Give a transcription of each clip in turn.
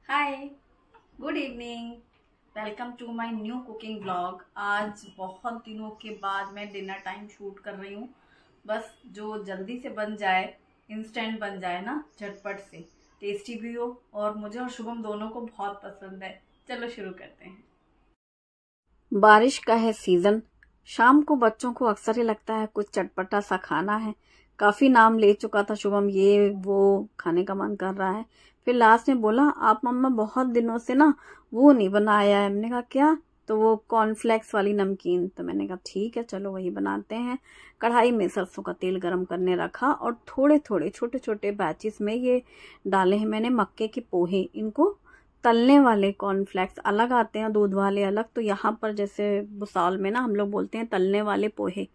Hi, good evening. Welcome to my new cooking vlog. आज बहुत दिनों के बाद मैं डिनर टाइम शूट कर रही हूँ। बस जो जल्दी से बन जाए, इंस्टेंट बन जाए ना, झटपट से, टेस्टी भी हो और मुझे और शुभम दोनों को बहुत पसंद है। चलो शुरू करते हैं। बारिश का है सीजन। शाम को बच्चों को अक्सर ही लगता है कुछ चटपटा सा खाना है। काफी नाम ले चुका था शुभम, ये वो खाने का मन कर रहा है। फिर लास्ट में बोला, आप मम्मा बहुत दिनों से ना वो नहीं बनाया है। मैंने कहा क्या? तो वो कॉर्नफ्लेक्स वाली नमकीन। तो मैंने कहा ठीक है, चलो वही बनाते हैं। कढ़ाई में सरसों का तेल गरम करने रखा और थोड़े थोड़े छोटे छोटे बैचेस में ये डाले हैं मैंने मक्के के पोहे। इनको तलने वाले कॉर्नफ्लेक्स अलग आते हैं, दूध वाले अलग। तो यहाँ पर जैसे भुसावल में ना हम लोग बोलते हैं तलने वाले पोहे,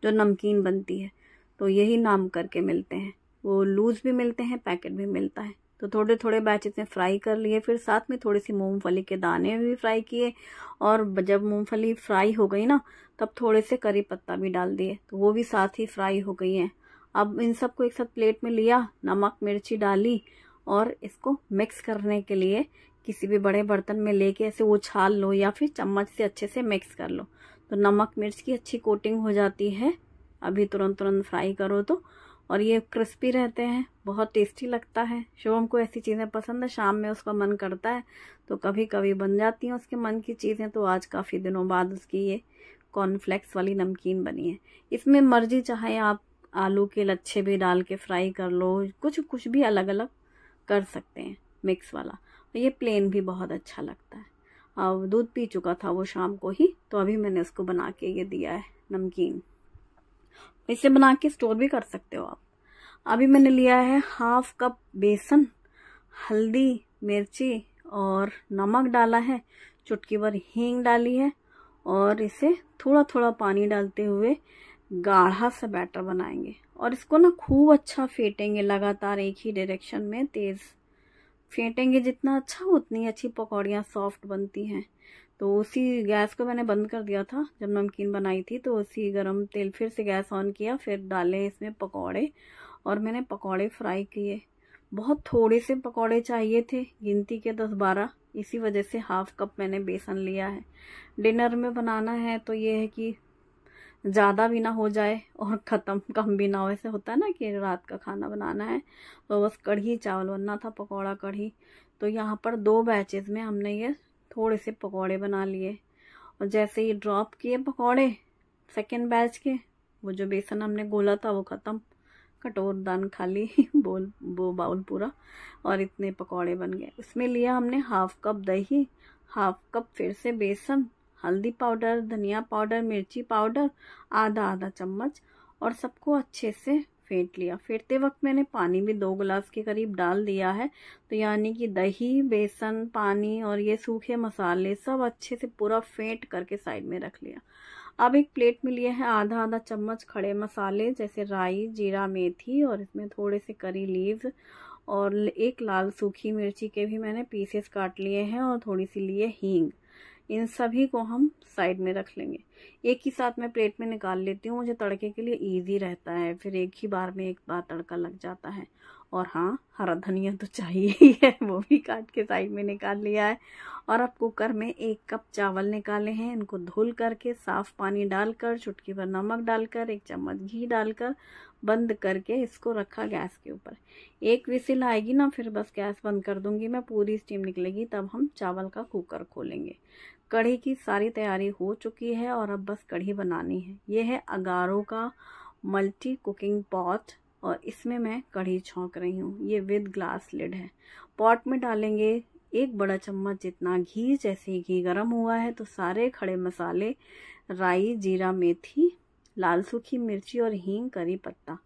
जो नमकीन बनती है, तो यही नाम करके मिलते हैं। वो लूज भी मिलते हैं, पैकेट भी मिलता है। तो थोड़े थोड़े बैचेस में फ्राई कर लिए। फिर साथ में थोड़ी सी मूंगफली के दाने भी फ्राई किए। और जब मूंगफली फ्राई हो गई ना, तब थोड़े से करी पत्ता भी डाल दिए, तो वो भी साथ ही फ्राई हो गई हैं। अब इन सबको एक साथ प्लेट में लिया, नमक मिर्ची डाली और इसको मिक्स करने के लिए किसी भी बड़े बर्तन में लेके ऐसे उछाल लो या फिर चम्मच से अच्छे से मिक्स कर लो। तो नमक मिर्च की अच्छी कोटिंग हो जाती है अभी तुरंत तुरंत फ्राई करो तो। और ये क्रिस्पी रहते हैं, बहुत टेस्टी लगता है। शुभम को ऐसी चीज़ें पसंद है, शाम में उसका मन करता है तो कभी कभी बन जाती हैं उसके मन की चीज़ें। तो आज काफ़ी दिनों बाद उसकी ये कॉर्नफ्लेक्स वाली नमकीन बनी है। इसमें मर्जी चाहे आप आलू के लच्छे भी डाल के फ्राई कर लो, कुछ कुछ भी अलग अलग कर सकते हैं मिक्स वाला। ये प्लेन भी बहुत अच्छा लगता है। अब दूध पी चुका था वो शाम को ही, तो अभी मैंने उसको बना के ये दिया है नमकीन। इसे बना के स्टोर भी कर सकते हो आप। अभी मैंने लिया है हाफ कप बेसन, हल्दी मिर्ची और नमक डाला है, चुटकी भर हींग डाली है और इसे थोड़ा थोड़ा पानी डालते हुए गाढ़ा सा बैटर बनाएंगे। और इसको ना खूब अच्छा फेंटेंगे, लगातार एक ही डायरेक्शन में तेज फेंटेंगे। जितना अच्छा उतनी अच्छी पकौड़ियाँ सॉफ्ट बनती हैं। तो उसी गैस को मैंने बंद कर दिया था जब नमकीन बनाई थी, तो उसी गरम तेल फिर से गैस ऑन किया, फिर डाले इसमें पकौड़े और मैंने पकौड़े फ्राई किए। बहुत थोड़े से पकौड़े चाहिए थे, गिनती के 10-12, इसी वजह से हाफ कप मैंने बेसन लिया है। डिनर में बनाना है तो ये है कि ज़्यादा भी ना हो जाए और ख़त्म कम भी ना हो। ऐसे होता है ना कि रात का खाना बनाना है तो बस कढ़ी चावल बनना था, पकौड़ा कढ़ी। तो यहाँ पर 2 बैचेस में हमने ये थोड़े से पकौड़े बना लिए। और जैसे ही ड्रॉप किए पकौड़े सेकेंड बैच के, वो जो बेसन हमने घोला था वो ख़त्म, कटोर दान खाली बोल वो बाउल पूरा। और इतने पकौड़े बन गए। उसमें लिया हमने हाफ कप दही, हाफ कप फिर से बेसन, हल्दी पाउडर, धनिया पाउडर, मिर्ची पाउडर, आधा आधा चम्मच, और सबको अच्छे से फेंट लिया। फेंटते वक्त मैंने पानी भी 2 गिलास के करीब डाल दिया है। तो यानी कि दही, बेसन, पानी और ये सूखे मसाले सब अच्छे से पूरा फेंट करके साइड में रख लिया। अब एक प्लेट में लिए हैं आधा आधा चम्मच खड़े मसाले, जैसे राई, जीरा, मेथी, और इसमें थोड़े से करी लीव्स और एक लाल सूखी मिर्ची के भी मैंने पीसेस काट लिए हैं, और थोड़ी सी लिए हींग। इन सभी को हम साइड में रख लेंगे। एक ही साथ मैं प्लेट में निकाल लेती हूँ, मुझे तड़के के लिए इजी रहता है, फिर एक ही बार में एक बार तड़का लग जाता है। और हाँ, हरा धनिया तो चाहिए ही है, वो भी काट के साइड में निकाल लिया है। और अब कुकर में 1 कप चावल निकाले हैं, इनको धुल करके साफ पानी डालकर, चुटकी भर नमक डालकर, 1 चम्मच घी डालकर बंद करके इसको रखा गैस के ऊपर। 1 विसिल आएगी ना, फिर बस गैस बंद कर दूंगी मैं, पूरी स्टीम निकलेगी, तब हम चावल का कुकर खोलेंगे। कढ़ी की सारी तैयारी हो चुकी है और अब बस कढ़ी बनानी है। ये है अगारो का मल्टी कुकिंग पॉट और इसमें मैं कढ़ी छौंक रही हूँ। ये विद ग्लास लिड है। पॉट में डालेंगे 1 बड़ा चम्मच जितना घी। जैसे ही घी गर्म हुआ है तो सारे खड़े मसाले, राई, जीरा, मेथी, लाल सूखी मिर्ची और हींग, करी पत्ता,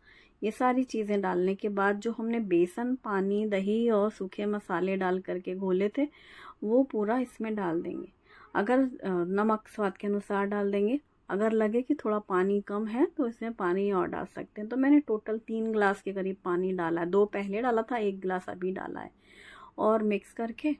ये सारी चीज़ें डालने के बाद जो हमने बेसन, पानी, दही और सूखे मसाले डाल करके घोले थे, वो पूरा इसमें डाल देंगे। अगर नमक स्वाद के अनुसार डाल देंगे। अगर लगे कि थोड़ा पानी कम है तो इसमें पानी और डाल सकते हैं। तो मैंने टोटल 3 गिलास के करीब पानी डाला है। 2 पहले डाला था, 1 गिलास अभी डाला है। और मिक्स करके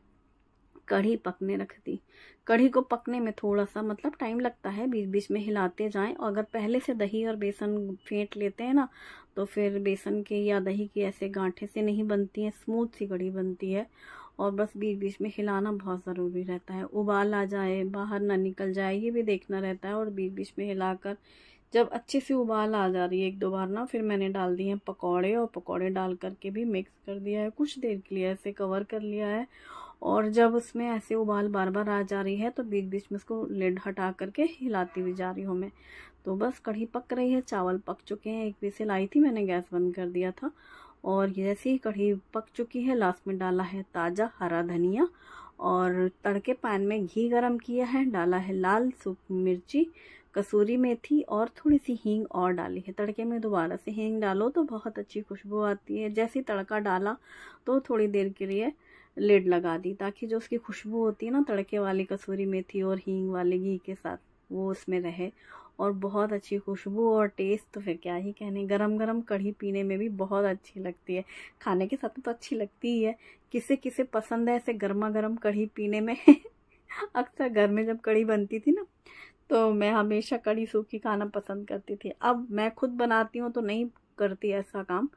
कढ़ी पकने रख दी। कढ़ी को पकने में थोड़ा सा मतलब टाइम लगता है, बीच बीच में हिलाते जाएं। और अगर पहले से दही और बेसन फेंट लेते हैं ना, तो फिर बेसन के या दही की ऐसे गांठे से नहीं बनती है, स्मूथ सी कढ़ी बनती है। और बस बीच बीच में हिलाना बहुत ज़रूरी रहता है, उबाल आ जाए, बाहर ना निकल जाए, ये भी देखना रहता है। और बीच बीच में हिलाकर जब अच्छे से उबाल आ जा रही है 1-2 बार ना, फिर मैंने डाल दिए हैं पकौड़े, और पकौड़े डाल करके भी मिक्स कर दिया है, कुछ देर के लिए ऐसे कवर कर लिया है। और जब उसमें ऐसे उबाल बार बार आ जा रही है तो बीच बीच में उसको लिड हटा करके हिलाती भी जा रही हूँ मैं। तो बस कढ़ी पक रही है, चावल पक चुके हैं, 1 विसिल आई थी, मैंने गैस बंद कर दिया था। और जैसे ही कढ़ी पक चुकी है, लास्ट में डाला है ताज़ा हरा धनिया, और तड़के पैन में घी गरम किया है, डाला है लाल सूखी मिर्ची, कसूरी मेथी और थोड़ी सी हींग और डाली है। तड़के में दोबारा से हींग डालो तो बहुत अच्छी खुशबू आती है। जैसे ही तड़का डाला तो थोड़ी देर के लिए लिड लगा दी, ताकि जो उसकी खुशबू होती है ना तड़के वाली कसूरी मेथी और हींग वाले घी के साथ, वो उसमें रहे। और बहुत अच्छी खुशबू और टेस्ट तो फिर क्या ही कहने। गरम गरम कढ़ी पीने में भी बहुत अच्छी लगती है, खाने के साथ तो अच्छी लगती ही है। किसे किसे पसंद है ऐसे गर्मा गर्म कढ़ी पीने में अक्सर घर में जब कढ़ी बनती थी ना, तो मैं हमेशा कढ़ी सूखी खाना पसंद करती थी। अब मैं खुद बनाती हूँ तो नहीं करती ऐसा काम,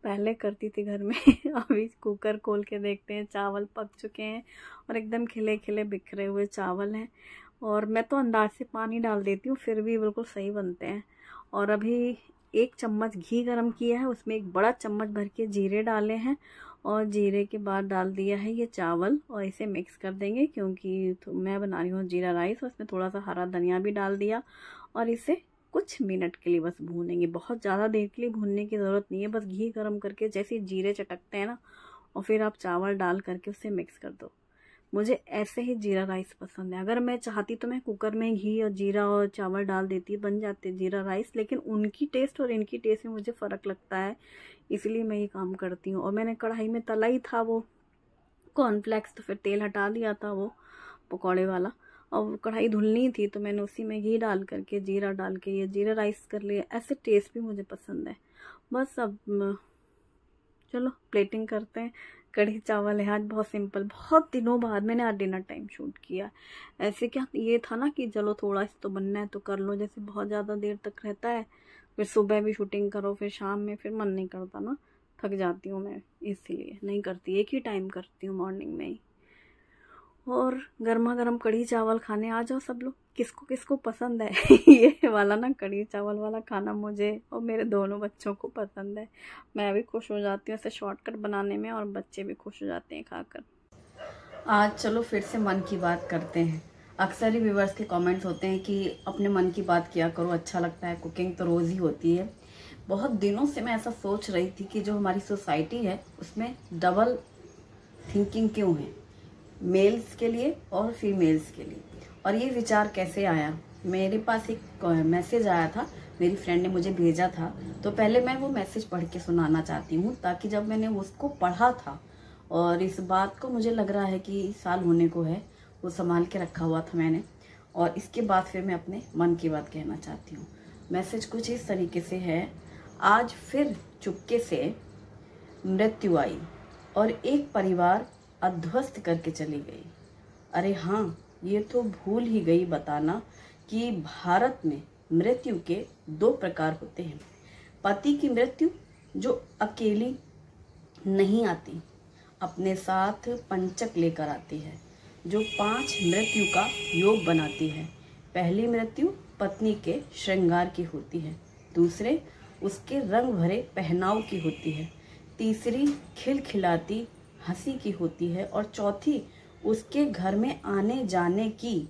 पहले करती थी घर में अभी कुकर खोल के देखते हैं, चावल पक चुके हैं और एकदम खिले खिले बिखरे हुए चावल हैं। और मैं तो अंदाज से पानी डाल देती हूँ, फिर भी बिल्कुल सही बनते हैं। और अभी 1 चम्मच घी गरम किया है, उसमें 1 बड़ा चम्मच भर के जीरे डाले हैं, और जीरे के बाद डाल दिया है ये चावल, और इसे मिक्स कर देंगे क्योंकि तो मैं बना रही हूँ जीरा राइस। और इसमें थोड़ा सा हरा धनिया भी डाल दिया, और इसे कुछ मिनट के लिए बस भूनेंगे। बहुत ज़्यादा देर के लिए भूनने की ज़रूरत नहीं है, बस घी गरम करके जैसे जीरे चटकते हैं ना, और फिर आप चावल डाल करके उसे मिक्स कर दो। मुझे ऐसे ही जीरा राइस पसंद है। अगर मैं चाहती तो मैं कुकर में घी और जीरा और चावल डाल देती, बन जाते जीरा राइस, लेकिन उनकी टेस्ट और इनकी टेस्ट में मुझे फ़र्क लगता है, इसलिए मैं ये काम करती हूँ। और मैंने कढ़ाई में तला ही था वो कॉर्नफ्लेक्स, तो फिर तेल हटा दिया था वो पकौड़े वाला, और कढ़ाई धुलनी थी तो मैंने उसी में घी डाल करके जीरा डाल के ये जीरा राइस कर लिया। ऐसे टेस्ट भी मुझे पसंद है। बस अब चलो प्लेटिंग करते हैं। कढ़ी चावल है आज, बहुत सिंपल, बहुत दिनों बाद मैंने आज डिनर टाइम शूट किया। ऐसे क्या ये था ना कि चलो थोड़ा सा तो बनना है तो कर लो, जैसे बहुत ज़्यादा देर तक रहता है, फिर सुबह भी शूटिंग करो, फिर शाम में, फिर मन नहीं करता ना, थक जाती हूँ मैं, इसलिए नहीं करती, एक ही टाइम करती हूँ मॉर्निंग में ही। और गर्मा गर्म कढ़ी चावल खाने आ जाओ सब लोग, किसको किसको पसंद है ये वाला ना कढ़ी चावल वाला खाना, मुझे और मेरे दोनों बच्चों को पसंद है। मैं भी खुश हो जाती हूँ ऐसे शॉर्टकट बनाने में, और बच्चे भी खुश हो जाते हैं खाकर। आज चलो फिर से मन की बात करते हैं। अक्सर ही व्यूवर्स के कमेंट्स होते हैं कि अपने मन की बात किया करो, अच्छा लगता है, कुकिंग तो रोज़ ही होती है। बहुत दिनों से मैं ऐसा सोच रही थी कि जो हमारी सोसाइटी है उसमें डबल थिंकिंग क्यों है, मेल्स के लिए और फीमेल्स के लिए। और ये विचार कैसे आया, मेरे पास एक मैसेज आया था, मेरी फ्रेंड ने मुझे भेजा था, तो पहले मैं वो मैसेज पढ़ के सुनाना चाहती हूँ, ताकि जब मैंने उसको पढ़ा था, और इस बात को मुझे लग रहा है कि साल होने को है, वो संभाल के रखा हुआ था मैंने, और इसके बाद फिर मैं अपने मन की बात कहना चाहती हूँ। मैसेज कुछ इस तरीके से है। आज फिर चुपके से मृत्यु आई और एक परिवार अध्वस्त करके चली गई। अरे हाँ, ये तो भूल ही गई बताना कि भारत में मृत्यु के 2 प्रकार होते हैं। पति की मृत्यु जो अकेली नहीं आती, अपने साथ पंचक लेकर आती है, जो 5 मृत्यु का योग बनाती है। पहली मृत्यु पत्नी के श्रृंगार की होती है, दूसरे उसके रंग भरे पहनाव की होती है, तीसरी खिलखिलाती हंसी की होती है, और चौथी उसके घर में आने जाने की,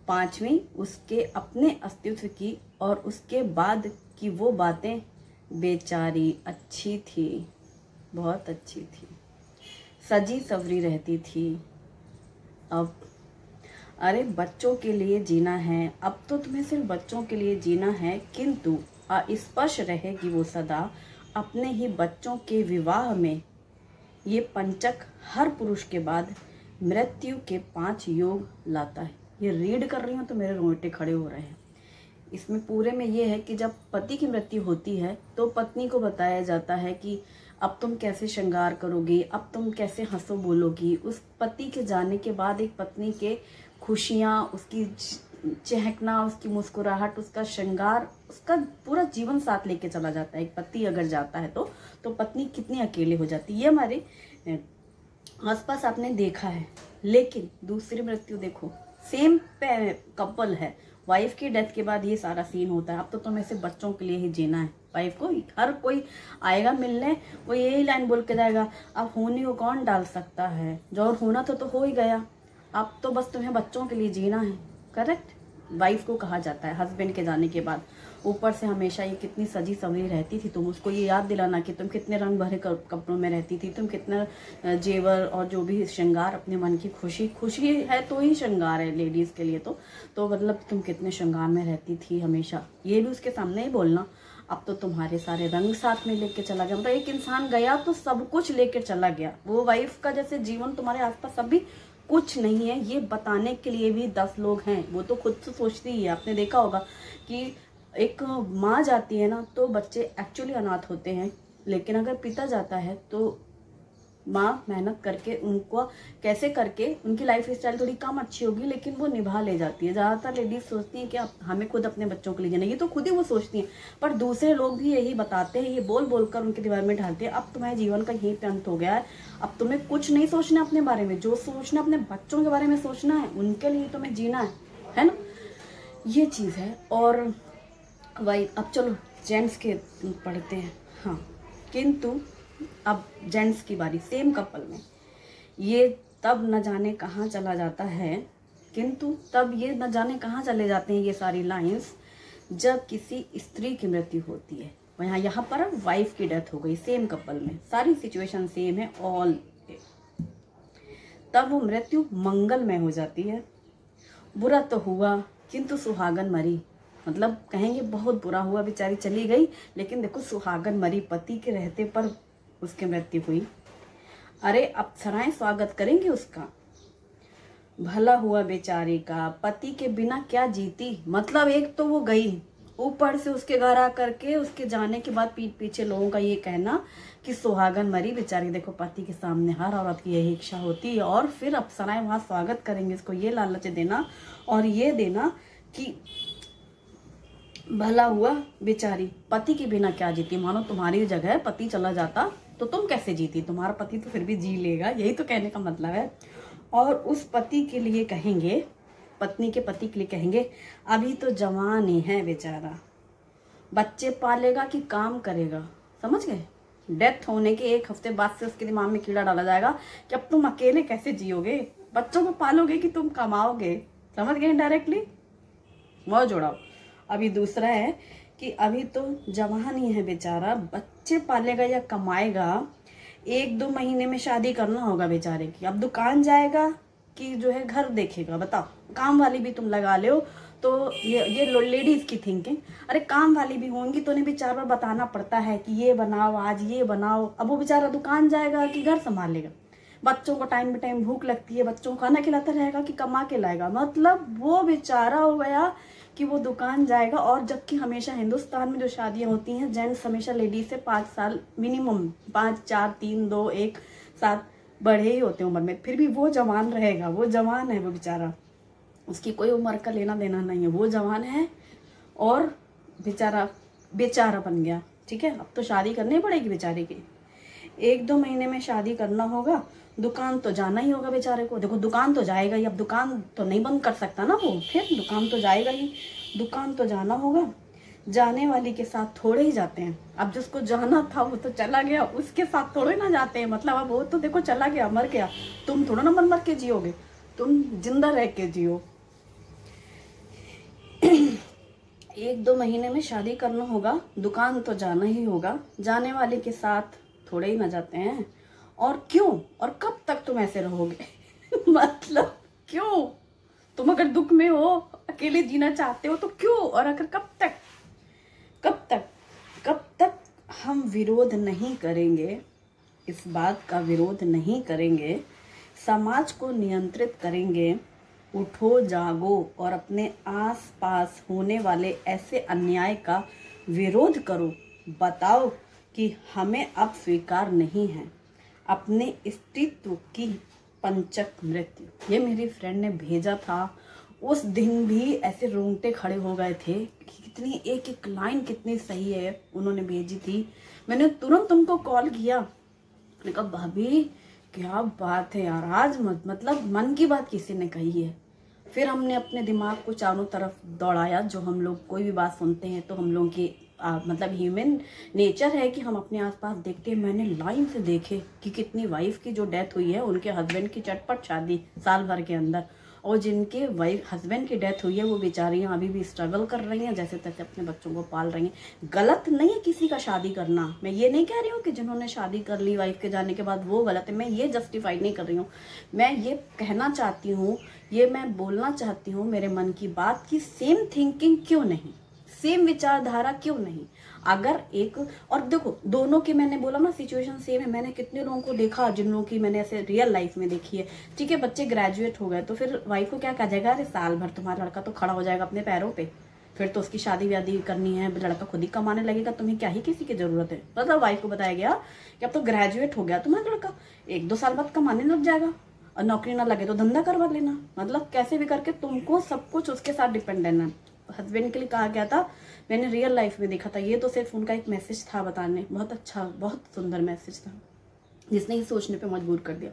पांचवी उसके अपने अस्तित्व की, और उसके बाद की वो बातें बेचारी अच्छी थी, बहुत अच्छी थी, सजी सवरी रहती थी। अब अरे बच्चों के लिए जीना है, अब तो तुम्हें सिर्फ बच्चों के लिए जीना है, किंतु अस्पर्श रहेगी वो सदा अपने ही बच्चों के विवाह में। ये पंचक हर पुरुष के बाद मृत्यु के 5 योग लाता है। ये रीड कर रही हूँ तो मेरे रोंगटे खड़े हो रहे हैं। इसमें पूरे में ये है कि जब पति की मृत्यु होती है तो पत्नी को बताया जाता है कि अब तुम कैसे श्रृंगार करोगी, अब तुम कैसे हंसो बोलोगी। उस पति के जाने के बाद एक पत्नी के खुशियाँ, उसकी चहकना, उसकी मुस्कुराहट, उसका श्रृंगार, उसका पूरा जीवन साथ लेके चला जाता है। एक पति अगर जाता है तो पत्नी कितनी अकेले हो जाती है। ये हमारे आसपास आपने देखा है, लेकिन दूसरी मृत्यु देखो, सेम कपल है, वाइफ की डेथ के बाद ये सारा सीन होता है। अब तो तुम्हें सिर्फ बच्चों के लिए ही जीना है। वाइफ को हर कोई आएगा मिलने, वो यही लाइन बोल के जाएगा, अब होनी को कौन डाल सकता है, जो और होना तो हो ही गया, अब तो बस तुम्हें बच्चों के लिए जीना है। करेक्ट, वाइफ को कहा जाता है हस्बैंड के जाने के बाद। ऊपर से हमेशा ये कितनी सजी संवरी रहती थी, तुम उसको ये याद दिलाना कि तुम कितने रंग भरे कपड़ों में रहती थी, तुम कितना जेवर और जो भी श्रृंगार, अपने मन की खुशी है तो ही श्रृंगार है लेडीज के लिए। तो मतलब तुम कितने श्रृंगार में रहती थी हमेशा, ये भी उसके सामने ही बोलना। अब तो तुम्हारे सारे रंग साथ में लेके चला गया, मतलब एक इंसान गया तो सब कुछ लेकर चला गया। वो वाइफ का जैसे जीवन तुम्हारे आसपास अभी कुछ नहीं है, ये बताने के लिए भी 10 लोग हैं। वो तो खुद से सोचती ही है। आपने देखा होगा कि एक माँ जाती है ना तो बच्चे एक्चुअली अनाथ होते हैं, लेकिन अगर पिता जाता है तो माँ मेहनत करके उनको कैसे करके उनकी लाइफ स्टाइल थोड़ी कम अच्छी होगी, लेकिन वो निभा ले जाती है। ज़्यादातर लेडीज सोचती हैं कि अब हमें खुद अपने बच्चों के लिए जीना, ये तो खुद ही वो सोचती हैं, पर दूसरे लोग भी यही बताते हैं, ये बोल बोल कर उनके दिमाग में डालते हैं, अब तुम्हारे जीवन का यही अंत हो गया है, अब तुम्हें कुछ नहीं सोचना अपने बारे में, जो सोचना अपने बच्चों के बारे में सोचना है, उनके लिए तुम्हें जीना है ना, ये चीज़ है। और वही अब चलो जेंट्स के पढ़ते हैं। हाँ, किंतु अब जेंट्स की बारी, सेम कपल में ये तब न जाने कहाँ चला जाता है, किंतु तब ये न जाने कहाँ चले जाते हैं ये सारी लाइंस, जब किसी स्त्री की मृत्यु होती है। यहाँ पर वाइफ की डेथ हो गई, सेम कपल में सारी सिचुएशन सेम है ऑल, तब वो मृत्यु मंगलमय हो जाती है। बुरा तो हुआ किंतु सुहागन मरी, मतलब कहेंगे बहुत बुरा हुआ, बेचारी चली गई, लेकिन देखो सुहागन मरी, पति के रहते पर उसकी मृत्यु हुई। अरे अप्सराएं स्वागत करेंगे उसका, भला हुआ बेचारी का, पति के बिना क्या जीती। मतलब एक तो वो गई, ऊपर से उसके घर आकर के उसके जाने के बाद पीठ पीछे लोगों का ये कहना कि सुहागन मरी बेचारी। देखो पति के सामने हर औरत की यही इच्छा होती है, और फिर अप्सराएं वहां स्वागत करेंगे इसको, ये लालच देना और ये देना कि भला हुआ बेचारी, पति के बिना क्या जीती। मानो तुम्हारी जगह पति चला जाता तो तुम कैसे जीती, तुम्हारा पति तो फिर भी जी लेगा, यही तो कहने का मतलब है। और उस पति के लिए कहेंगे, पत्नी के पति के लिए कहेंगे, अभी तो जवान ही है बेचारा, बच्चे पालेगा कि काम करेगा। समझ गए, डेथ होने के 1 हफ्ते बाद से उसके दिमाग में कीड़ा डाला जाएगा कि अब तुम अकेले कैसे जियोगे, बच्चों को पालोगे कि तुम कमाओगे। समझ गए डायरेक्टली, वो जोड़ाओ। अभी दूसरा है कि अभी तो जवान ही है बेचारा, बच्चे पालेगा या कमाएगा, 1-2 महीने में शादी करना होगा बेचारे की। अब दुकान जाएगा कि जो है घर देखेगा, बताओ। काम वाली भी तुम लगा लो तो ये लेडीज की थिंकिंग, अरे काम वाली भी होंगी तो उन्हें भी 4 बार बताना पड़ता है कि ये बनाओ, आज ये बनाओ। अब वो बेचारा दुकान जाएगा कि घर संभालेगा, बच्चों को टाइम पे टाइम भूख लगती है, बच्चों को खाना खिलाता रहेगा कि कमा के लाएगा। मतलब वो बेचारा हो गया कि वो दुकान जाएगा। और जबकि हमेशा हिंदुस्तान में जो शादियां होती हैं, जेंट्स हमेशा लेडीज से 5 साल मिनिमम, 5, 4, 3, 2, 1 साथ बड़े ही होते हैं उम्र में, फिर भी वो जवान रहेगा। वो जवान है वो बेचारा, उसकी कोई उम्र का लेना देना नहीं है, वो जवान है और बेचारा बन गया। ठीक है, अब तो शादी करनी पड़ेगी बेचारे की, 1-2 महीने में शादी करना होगा, दुकान तो जाना ही होगा बेचारे को। देखो दुकान तो जाएगा ही, अब दुकान तो नहीं बंद कर सकता ना वो, फिर दुकान तो जाएगा ही, दुकान तो जाना होगा। जाने वाली के साथ थोड़े ही जाते हैं, अब जिसको जाना था वो तो चला गया, उसके साथ थोड़े ना जाते हैं। मतलब अब वो तो देखो चला गया, मर गया, तुम थोड़ा ना मर के जियोगे, तुम जिंदा रह के जियो। 1-2 महीने में शादी करना होगा, दुकान तो जाना ही होगा, जाने वाले के साथ थोड़े ही ना जाते हैं। और क्यों और कब तक तुम ऐसे रहोगे? मतलब क्यों? तुम अगर दुख में हो, अकेले जीना चाहते हो तो क्यों, और अगर कब तक हम विरोध नहीं करेंगे, इस बात का विरोध नहीं करेंगे, समाज को नियंत्रित करेंगे, उठो जागो और अपने आसपास होने वाले ऐसे अन्याय का विरोध करो। बताओ कि हमें अब स्वीकार नहीं है अपने अस्तित्व की पंचक मृत्यु। ये मेरी फ्रेंड ने भेजा था, उस दिन भी ऐसे रोंगटे खड़े हो गए थे कि कितनी एक लाइन कितनी सही है उन्होंने भेजी थी। मैंने तुरंत उनको कॉल किया, मैंने कहा भाभी क्या बात है यार, आज मतलब मन की बात किसी ने कही है। फिर हमने अपने दिमाग को चारों तरफ दौड़ाया। जो हम लोग कोई भी बात सुनते हैं तो हम लोग की मतलब ह्यूमन नेचर है कि हम अपने आसपास देखते हैं। मैंने लाइन से देखे कि कितनी वाइफ की जो डेथ हुई है, उनके हस्बैंड की चटपट शादी साल भर के अंदर, और जिनके वाइफ हस्बैंड की डेथ हुई है वो बेचारियां अभी भी स्ट्रगल कर रही हैं, जैसे तैसे अपने बच्चों को पाल रही हैं। गलत नहीं है किसी का शादी करना, मैं ये नहीं कह रही हूँ कि जिन्होंने शादी कर ली वाइफ के जाने के बाद वो गलत है, मैं ये जस्टिफाई नहीं कर रही हूँ। मैं ये कहना चाहती हूँ, ये मैं बोलना चाहती हूँ मेरे मन की बात की सेम थिंकिंग क्यों नहीं, सेम विचारधारा क्यों नहीं। अगर एक और देखो दोनों की, मैंने बोला ना सिचुएशन सेम है। मैंने कितने लोगों को देखा जिन लोगों की मैंने ऐसे रियल लाइफ में देखी है। ठीक है, बच्चे ग्रेजुएट हो गए तो फिर वाइफ को क्या कहा जाएगा, अरे साल भर तुम्हारा लड़का तो खड़ा हो जाएगा अपने पैरों पे, फिर तो उसकी शादी व्यादी करनी है, लड़का खुद ही कमाने लगेगा, तुम्हें क्या ही किसी की जरूरत है। मतलब वाइफ को बताया गया कि अब तो ग्रेजुएट हो गया तुम्हारा लड़का, 1-2 साल बाद कमाने लग जाएगा, और नौकरी ना लगे तो धंधा करवा लेना। मतलब कैसे भी करके तुमको सब कुछ उसके साथ डिपेंड रहना। हस्बैंड के लिए कहा गया था, मैंने रियल लाइफ में देखा था। ये तो सिर्फ उनका एक मैसेज था बताने, बहुत अच्छा बहुत सुंदर मैसेज था जिसने ही सोचने पे मजबूर कर दिया।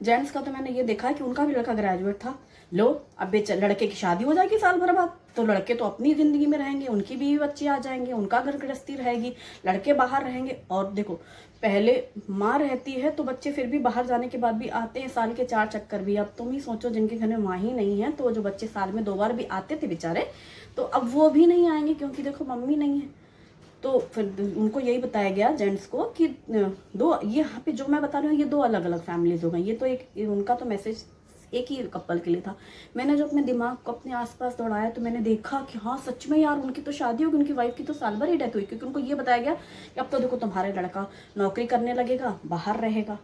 जेंट्स का तो मैंने ये देखा कि उनका भी लड़का ग्रेजुएट था, लो अब लड़के की शादी हो जाएगी साल भर बाद, तो लड़के तो अपनी जिंदगी में रहेंगे, उनकी बीवी बच्चे आ जाएंगे, उनका घर गृहस्थी रहेगी, लड़के बाहर रहेंगे। और देखो पहले माँ रहती है तो बच्चे फिर भी बाहर जाने के बाद भी आते हैं, साल के 4 चक्कर भी। अब तुम ही सोचो जिनके घर में माँ ही नहीं है, तो जो बच्चे साल में 2 बार भी आते थे बेचारे, तो अब वो भी नहीं आएंगे क्योंकि देखो मम्मी नहीं है। तो फिर उनको यही बताया गया जेंट्स को कि दो, ये यहाँ पे जो मैं बता रही हूँ ये 2 अलग अलग फैमिलीज हो गई। ये तो एक उनका तो मैसेज एक ही कपल के लिए था। मैंने जो अपने दिमाग को अपने आसपास दौड़ाया तो मैंने देखा कि हाँ सच में यार, उनकी तो शादी होगी, उनकी वाइफ की तो साल भर ही डेथ हुई, क्योंकि उनको ये बताया गया कि अब तो देखो तुम्हारे लड़का नौकरी करने लगेगा, बाहर रहेगा,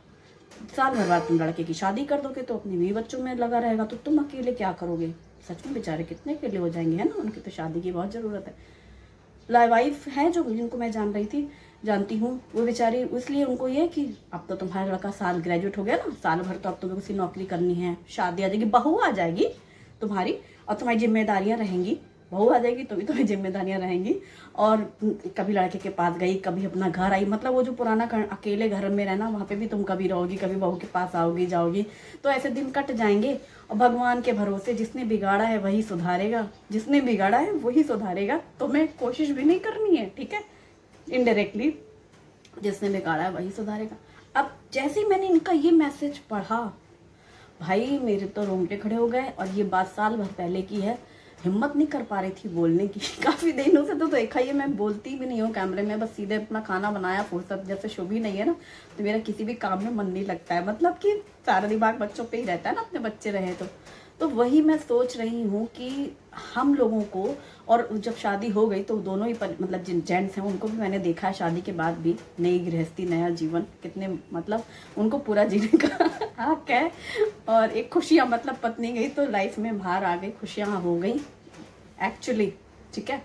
साल भर बाद तुम लड़के की शादी कर दोगे तो अपनी बीवी बच्चों में लगा रहेगा, तो तुम अकेले क्या करोगे। सच में बेचारे कितने अकेले हो जाएंगे, है ना। उनकी तो शादी की बहुत ज़रूरत है। वाइफ है जो जिनको मैं जानती हूँ, वो बेचारी इसलिए उनको ये कि अब तो तुम्हारा लड़का साल ग्रेजुएट हो गया ना, साल भर तो अब तुम्हें किसी नौकरी करनी है, शादी आ जाएगी, बहू आ जाएगी तुम्हारी, और तुम्हारी जिम्मेदारियां रहेंगी, बहू आ जाएगी तो भी तुम्हें जिम्मेदारियां रहेंगी। और कभी लड़के के पास गई, कभी अपना घर आई, मतलब वो जो पुराना अकेले घर में रहना, वहाँ पे भी तुम कभी रहोगी, कभी बहू के पास आओगी जाओगी, तो ऐसे दिन कट जाएंगे। और भगवान के भरोसे, जिसने बिगाड़ा है वही सुधारेगा, जिसने बिगाड़ा है वही सुधारेगा। तुम्हें कोशिश भी नहीं करनी है, ठीक है, इनडायरेक्टली जिसने बिगाड़ा है वही सुधारेगा। अब जैसे ही मैंने इनका ये मैसेज पढ़ा, भाई मेरे तो रोंगटे खड़े हो गए। और ये बात साल भर पहले की है, हिम्मत नहीं कर पा रही थी बोलने की। काफी दिनों से तो देखा ही है, मैं बोलती भी नहीं हूँ कैमरे में, बस सीधे अपना खाना बनाया, फुर्सत जैसे शो भी नहीं है ना, तो मेरा किसी भी काम में मन नहीं लगता है। मतलब कि सारा दिमाग बच्चों पे ही रहता है ना, अपने बच्चे रहे तो वही मैं सोच रही हूँ कि हम लोगों को, और जब शादी हो गई तो दोनों ही मतलब जिन जेंट्स हैं उनको भी मैंने देखा है शादी के बाद भी नई गृहस्थी, नया जीवन, कितने मतलब उनको पूरा जीने का हक है। और एक खुशियाँ, मतलब पत्नी गई तो लाइफ में बाहर आ गई, खुशियाँ हो गई एक्चुअली, ठीक है।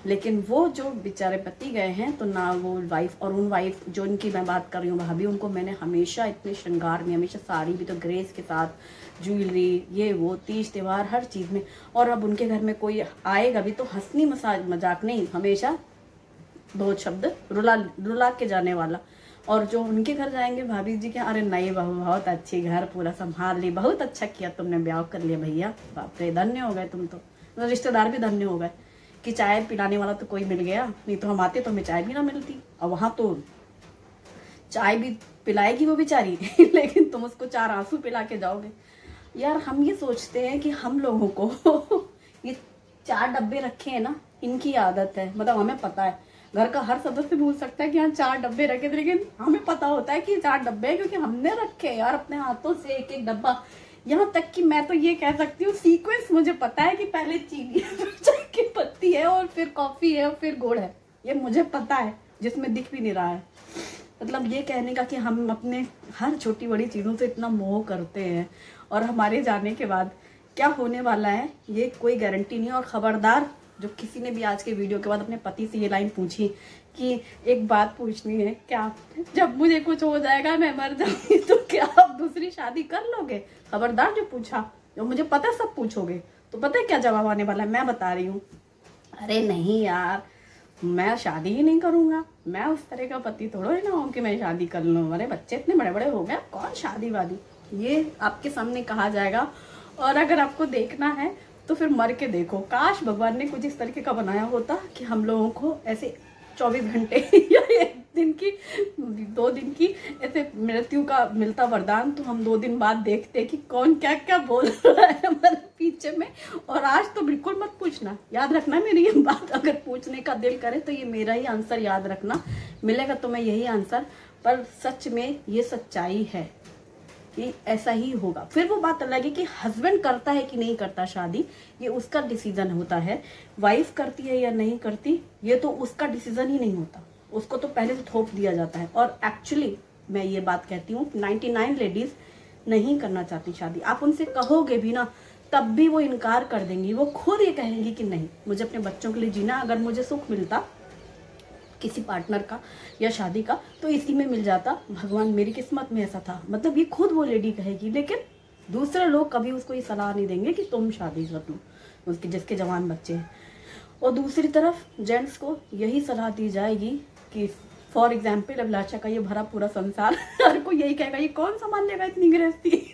लेकिन वो जो बेचारे पति गए हैं तो ना वो वाइफ, और उन वाइफ जो इनकी मैं बात कर रही हूँ भाभी, उनको मैंने हमेशा इतने श्रृंगार में, हमेशा साड़ी भी तो ग्रेस के साथ, ज्वेलरी, ये वो, तीज त्योहार हर चीज़ में। और अब उनके घर में कोई आएगा भी तो हंसनी मजाक नहीं, हमेशा 2 शब्द रुला के जाने वाला। और जो उनके घर जाएंगे भाभी जी के, अरे नई बहू बहुत अच्छी, घर पूरा संभाल ली, बहुत अच्छा किया तुमने, ब्याह कर लिया भैया, बाप रे धन्य हो गए तुम तो, रिश्तेदार भी धन्य हो गए कि चाय पिलाने वाला तो कोई मिल गया, नहीं तो हम आते तो हमें चाय भी ना मिलती। और वहां तो चाय भी पिलाएगी वो बेचारी लेकिन तुम उसको 4 आंसू पिला के जाओगे। यार हम ये सोचते हैं कि हम लोगों को ये 4 डब्बे रखे हैं ना, इनकी आदत है। मतलब हमें पता है, घर का हर सदस्य भूल सकता है कि यहाँ 4 डब्बे रखे थे, लेकिन हमें पता होता है कि 4 डब्बे हैं क्योंकि हमने रखे यार अपने हाथों से एक एक डब्बा। यहाँ तक कि मैं तो ये कह सकती हूँ सीक्वेंस मुझे पता है कि पहले चीनी चाय की पत्ती है और फिर कॉफी है और फिर गुड़ है, ये मुझे पता है, जिसमें दिख भी नहीं रहा है। मतलब ये कहने का कि हम अपने हर छोटी बड़ी चीज़ों से इतना मोह करते हैं और हमारे जाने के बाद क्या होने वाला है ये कोई गारंटी नहीं। और खबरदार, जो किसी ने भी आज के वीडियो के बाद अपने पति से ये लाइन पूछी कि एक बात पूछनी है, क्या जब मुझे कुछ हो जाएगा मैं मर जाऊंगी तो क्या आप दूसरी शादी कर लोगे? खबरदार जो पूछा, जो मुझे पता है सब पूछोगे, तो पता है क्या जवाब आने वाला है, मैं बता रही हूँ। अरे नहीं यार, मैं शादी ही नहीं करूंगा, मैं उस तरह का पति थोड़ा ही ना हूँ कि मैं शादी कर लूँ। अरे बच्चे इतने बड़े बड़े हो गए, कौन शादी वादी, ये आपके सामने कहा जाएगा। और अगर आपको देखना है तो फिर मर के देखो। काश भगवान ने कुछ इस तरीके का बनाया होता कि हम लोगों को ऐसे 24 घंटे या 1 दिन की 2 दिन की ऐसे मृत्यु का मिलता वरदान, तो हम 2 दिन बाद देखते कि कौन क्या क्या बोल रहा है हमारे पीछे में। और आज तो बिल्कुल मत पूछना, याद रखना मेरी ये बात। अगर पूछने का दिल करे तो ये मेरा ही आंसर याद रखना, मिलेगा तो मैं यही आंसर। पर सच में ये सच्चाई है कि ऐसा ही होगा। फिर वो बात अलग है कि हस्बैंड करता है कि नहीं करता शादी, ये उसका डिसीजन होता है। वाइफ करती है या नहीं करती, ये तो उसका डिसीजन ही नहीं होता, उसको तो पहले से थोप दिया जाता है। और एक्चुअली मैं ये बात कहती हूँ, 99 लेडीज नहीं करना चाहती शादी। आप उनसे कहोगे भी ना, तब भी वो इनकार कर देंगी। वो खुद ये कहेंगी कि नहीं, मुझे अपने बच्चों के लिए जीना, अगर मुझे सुख मिलता किसी पार्टनर का या शादी का तो इसी में मिल जाता, भगवान मेरी किस्मत में ऐसा था। मतलब ये खुद वो लेडी कहेगी, लेकिन दूसरे लोग कभी उसको ये सलाह नहीं देंगे कि तुम शादी कर लो, उसके जिसके जवान बच्चे हैं। और दूसरी तरफ जेंट्स को यही सलाह दी जाएगी कि फॉर एग्जाम्पल अभिलाषा का ये भरा पूरा संसार हर को यही कहेगा, ये कौन संभाल लेगा इतनी गृहस्थी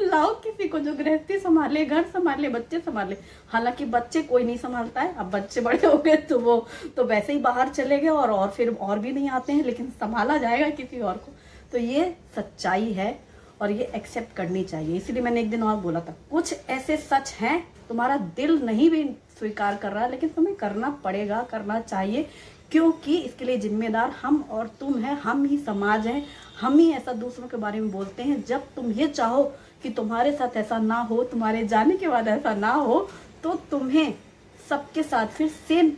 लाओ किसी को जो गृहस्थी संभाले, घर संभाले, बच्चे संभाले। हालांकि बच्चे कोई नहीं संभालता है, अब बच्चे बड़े हो गए तो वो तो वैसे ही बाहर चले गए और फिर और भी नहीं आते हैं, लेकिन संभाला जाएगा किसी और को। तो ये सच्चाई है और ये एक्सेप्ट करनी चाहिए। इसीलिए मैंने एक दिन और बोला था, कुछ ऐसे सच हैं तुम्हारा दिल नहीं भी स्वीकार कर रहा, लेकिन तुम्हें करना पड़ेगा, करना चाहिए, क्योंकि इसके लिए जिम्मेदार हम और तुम हैं, हम ही समाज हैं। हम ही ऐसा दूसरों के बारे में बोलते हैं। जब तुम ये चाहो कि तुम्हारे साथ ऐसा ना हो, तुम्हारे जाने के बाद ऐसा ना हो, तो तुम्हें सबके साथ फिर सेम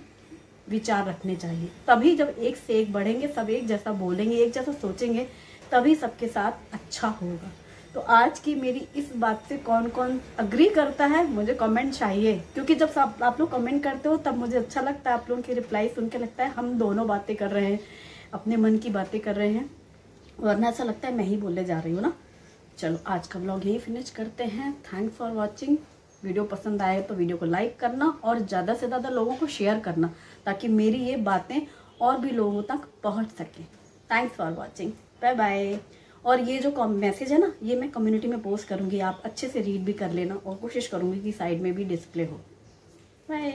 विचार रखने चाहिए। तभी जब एक से एक बढ़ेंगे, सब एक जैसा बोलेंगे, एक जैसा सोचेंगे, तभी सबके साथ अच्छा होगा। तो आज की मेरी इस बात से कौन कौन अग्री करता है, मुझे कमेंट चाहिए, क्योंकि जब आप लोग कमेंट करते हो तब मुझे अच्छा लगता है। आप लोगों की रिप्लाई सुन के लगता है हम दोनों बातें कर रहे हैं, अपने मन की बातें कर रहे हैं, वरना ऐसा लगता है मैं ही बोलने जा रही हूँ ना। चलो आज का व्लॉग यही फिनिश करते हैं। Thanks for watching. वीडियो पसंद आए तो वीडियो को लाइक करना और ज़्यादा से ज़्यादा लोगों को शेयर करना, ताकि मेरी ये बातें और भी लोगों तक पहुँच सकें। Thanks for watching, bye bye. और ये जो मैसेज है ना, ये मैं कम्युनिटी में पोस्ट करूँगी, आप अच्छे से रीड भी कर लेना और कोशिश करूँगी कि साइड में भी डिस्प्ले हो। बाय।